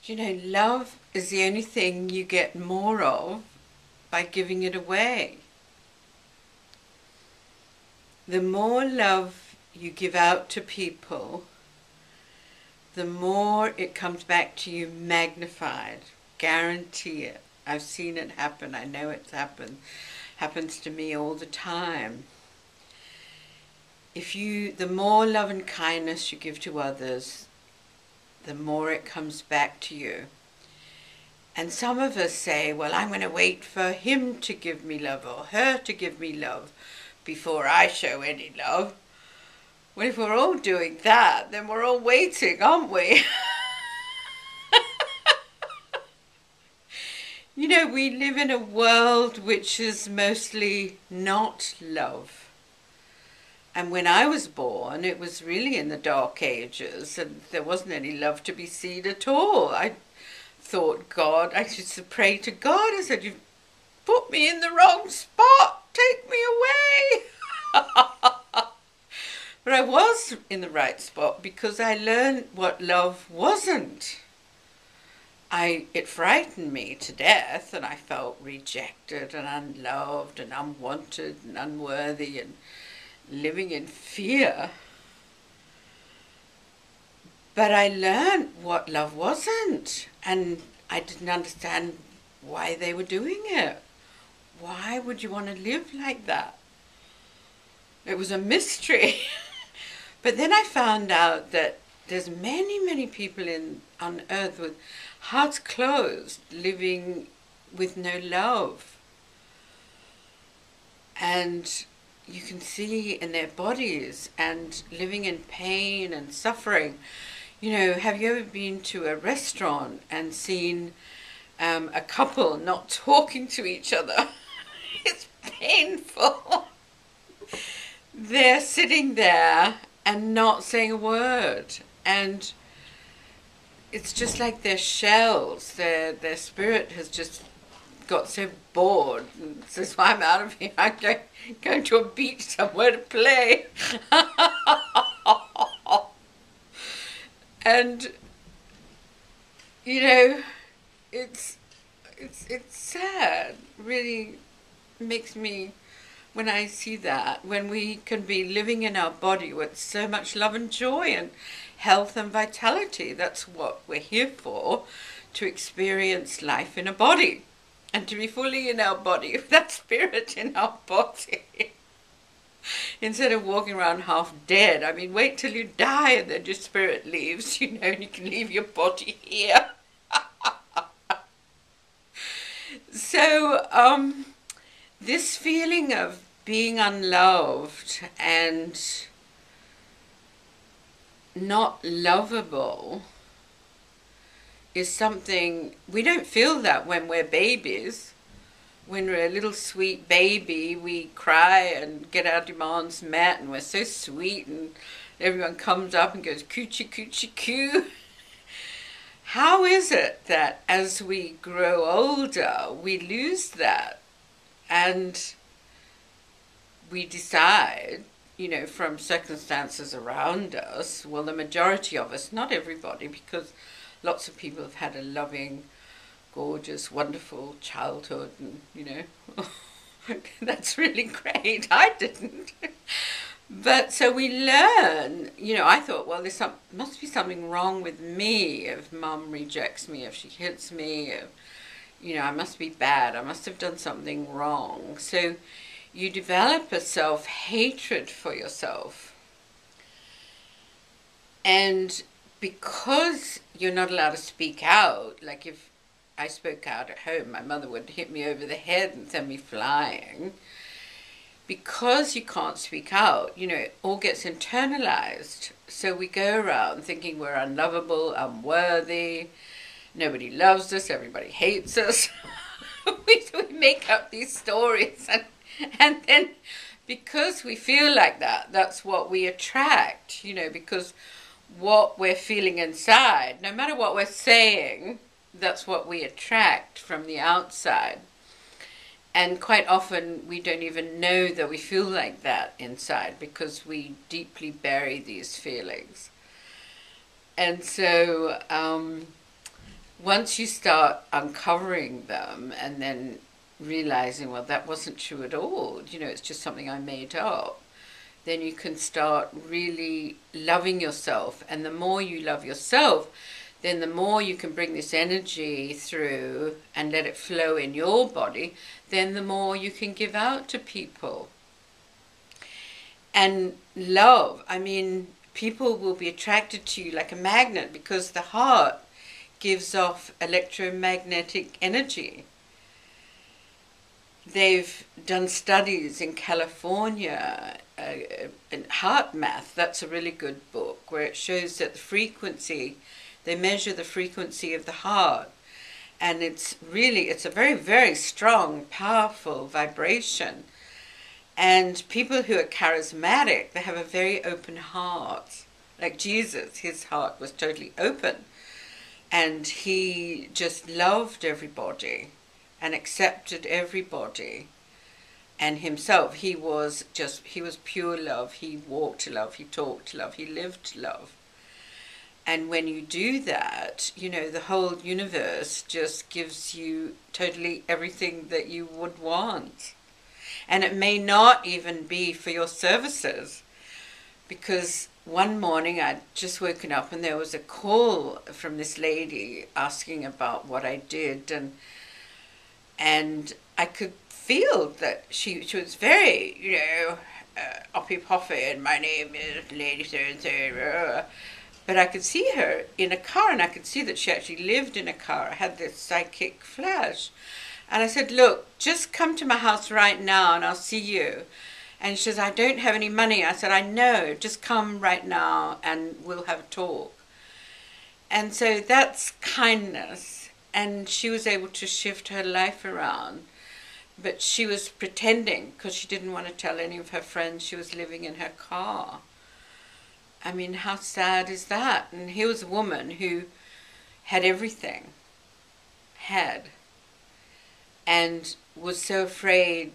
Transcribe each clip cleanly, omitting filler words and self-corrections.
You know, love is the only thing you get more of by giving it away. The more love you give out to people, the more it comes back to you magnified. Guarantee it. I've seen it happen. I know it's happened. Happens to me all the time. The more love and kindness you give to others, the more it comes back to you. And some of us say, well, I'm going to wait for him to give me love or her to give me love before I show any love. Well, if we're all doing that, then we're all waiting, aren't we? You know, we live in a world which is mostly not love. And when I was born, it was really in the dark ages, and there wasn't any love to be seen at all. I thought God, I used to pray to God. I said, you've put me in the wrong spot. Take me away. But I was in the right spot because I learned what love wasn't. It frightened me to death, and I felt rejected and unloved and unwanted and unworthy and living in fear. But I learned what love wasn't, and I didn't understand why they were doing it. Why would you want to live like that? It was a mystery. But then I found out that there's many, many people on earth with hearts closed, living with no love. And you can see in their bodies and living in pain and suffering. You know, have you ever been to a restaurant and seen a couple not talking to each other? It's painful. They're sitting there and not saying a word, and it's just like their shells, their spirit has just got so bored and says, well, I'm out of here, I'm going to a beach somewhere to play. And you know, it's sad. Really makes me, when I see that, when we can be living in our body with so much love and joy and health and vitality. That's what we're here for, to experience life in a body and to be fully in our body with that spirit in our body. Instead of walking around half dead. I mean, wait till you die and then your spirit leaves, you know, and you can leave your body here. So, this feeling of being unloved and not lovable is something, we don't feel that when we're babies. When we're a little sweet baby, we cry and get our demands met, and we're so sweet, and everyone comes up and goes coochie coochie coo. How is it that as we grow older, we lose that, and we decide, you know, from circumstances around us, well, the majority of us, not everybody, because lots of people have had a loving, gorgeous, wonderful childhood, and, you know, that's really great. I didn't. But so we learn, you know, I thought, well, must be something wrong with me if Mum rejects me, if she hits me, if, you know, I must be bad, I must have done something wrong. So you develop a self-hatred for yourself. And because you're not allowed to speak out, like if I spoke out at home, my mother would hit me over the head and send me flying. Because you can't speak out, you know, it all gets internalized. So we go around thinking we're unlovable, unworthy, nobody loves us, everybody hates us. we make up these stories, and then because we feel like that, that's what we attract, you know, because what we're feeling inside, no matter what we're saying, that's what we attract from the outside. And quite often we don't even know that we feel like that inside because we deeply bury these feelings. And so once you start uncovering them and then realizing, well, that wasn't true at all, it's just something I made up, then you can start really loving yourself. And the more you love yourself, then the more you can bring this energy through and let it flow in your body, then the more you can give out to people. And love, I mean, people will be attracted to you like a magnet, because the heart gives off electromagnetic energy. They've done studies in California, in Heart Math, that's a really good book, where it shows that the frequency, they measure the frequency of the heart, and it's a very, very strong, powerful vibration. And people who are charismatic, they have a very open heart. Like Jesus, his heart was totally open, and he just loved everybody and accepted everybody and himself. He was pure love. He walked to love, he talked to love, he lived to love. And when you do that, the whole universe just gives you totally everything that you would want. And it may not even be for your services, because one morning I'd just woken up and there was a call from this lady asking about what I did, and I could feel that she was very, uppy poppy, and my name is Lady so-and-so. But I could see her in a car, and I could see that she actually lived in a car. I had this psychic flash. And I said, look, just come to my house right now and I'll see you. And she says, I don't have any money. I said, I know, just come right now and we'll have a talk. And so that's kindness. And she was able to shift her life around. But she was pretending, because she didn't want to tell any of her friends she was living in her car. I mean, how sad is that? And here was a woman who had everything, and was so afraid,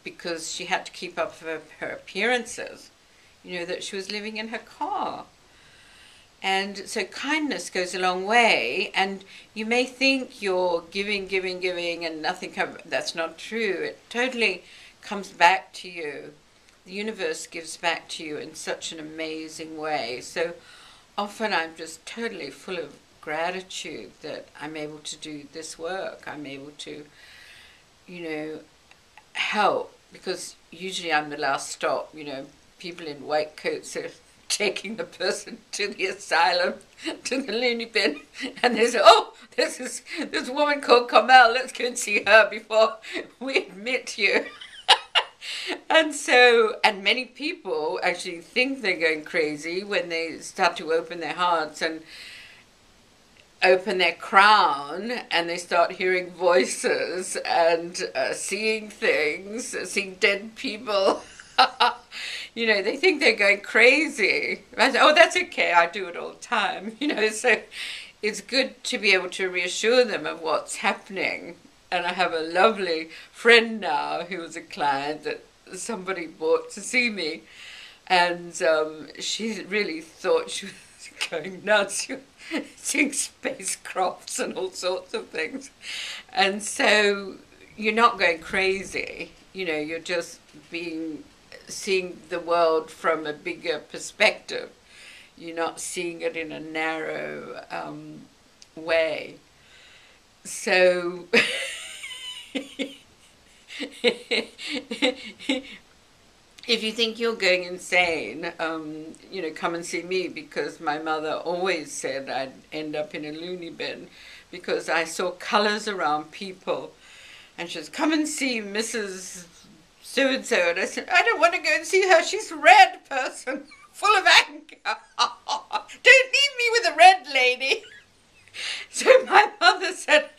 because she had to keep up her appearances, that she was living in her car. And so kindness goes a long way, and you may think you're giving, and nothing comes. That's not true. It totally comes back to you. The universe gives back to you in such an amazing way. So often I'm just totally full of gratitude that I'm able to do this work. I'm able to, help, because usually I'm the last stop. People in white coats are taking the person to the asylum, to the loony bin, and they say, oh, this woman called Carmel, let's go and see her before we admit you. And many people actually think they're going crazy when they start to open their hearts and open their crown, and they start hearing voices and seeing things, seeing dead people. They think they're going crazy. I say, oh, that's okay, I do it all the time. So it's good to be able to reassure them of what's happening. And I have a lovely friend now who was a client that somebody bought to see me, and she really thought she was going nuts. She was seeing spacecrafts and all sorts of things. And so you're not going crazy, you're just seeing the world from a bigger perspective. You're not seeing it in a narrow way. So if you think you're going insane, come and see me, because my mother always said I'd end up in a loony bin, because I saw colors around people. And she says, come and see Mrs. So-and-so. And I said, I don't want to go and see her. She's a red person, full of anger. Don't leave me with a red lady. So my mother said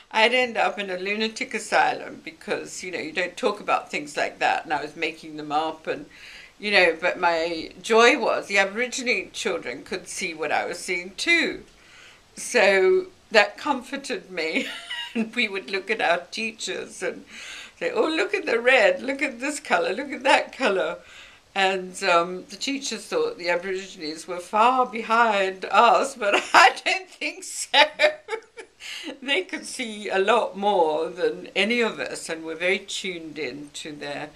I'd end up in a lunatic asylum, because, you don't talk about things like that. And I was making them up, and, but my joy was the Aboriginal children could see what I was seeing too. So that comforted me. And we would look at our teachers and say, oh, look at the red, look at this color, look at that color. And the teachers thought the Aborigines were far behind us, but I don't think so. they can see a lot more than any of us, and we're very tuned in to their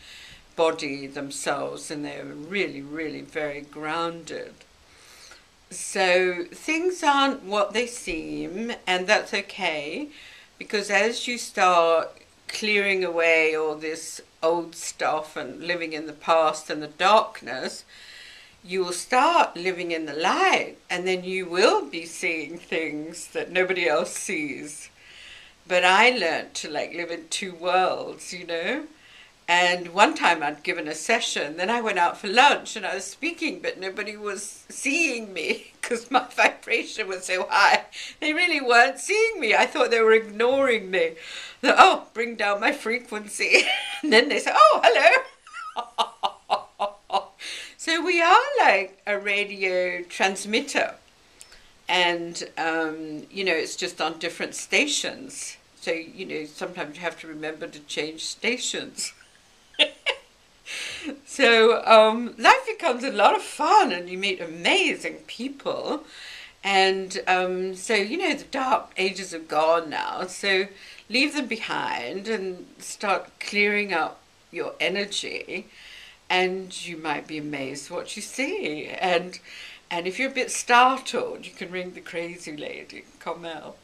body themselves, and they're really, really very grounded. So things aren't what they seem, and that's okay, because as you start clearing away all this old stuff and living in the past and the darkness, you will start living in the light, and then you will be seeing things that nobody else sees. But I learned to like live in two worlds, you know. And one time I'd given a session, then I went out for lunch and I was speaking, but nobody was seeing me because my vibration was so high. They really weren't seeing me. I thought they were ignoring me. Thought, oh, bring down my frequency. And then they said, oh, hello. So we are like a radio transmitter. And, you know, it's just on different stations. So, you know, sometimes you have to remember to change stations. So life becomes a lot of fun, and you meet amazing people. And so, you know, the dark ages are gone now. So leave them behind and start clearing up your energy. And you might be amazed what you see. And if you're a bit startled, you can ring the crazy lady, Carmel.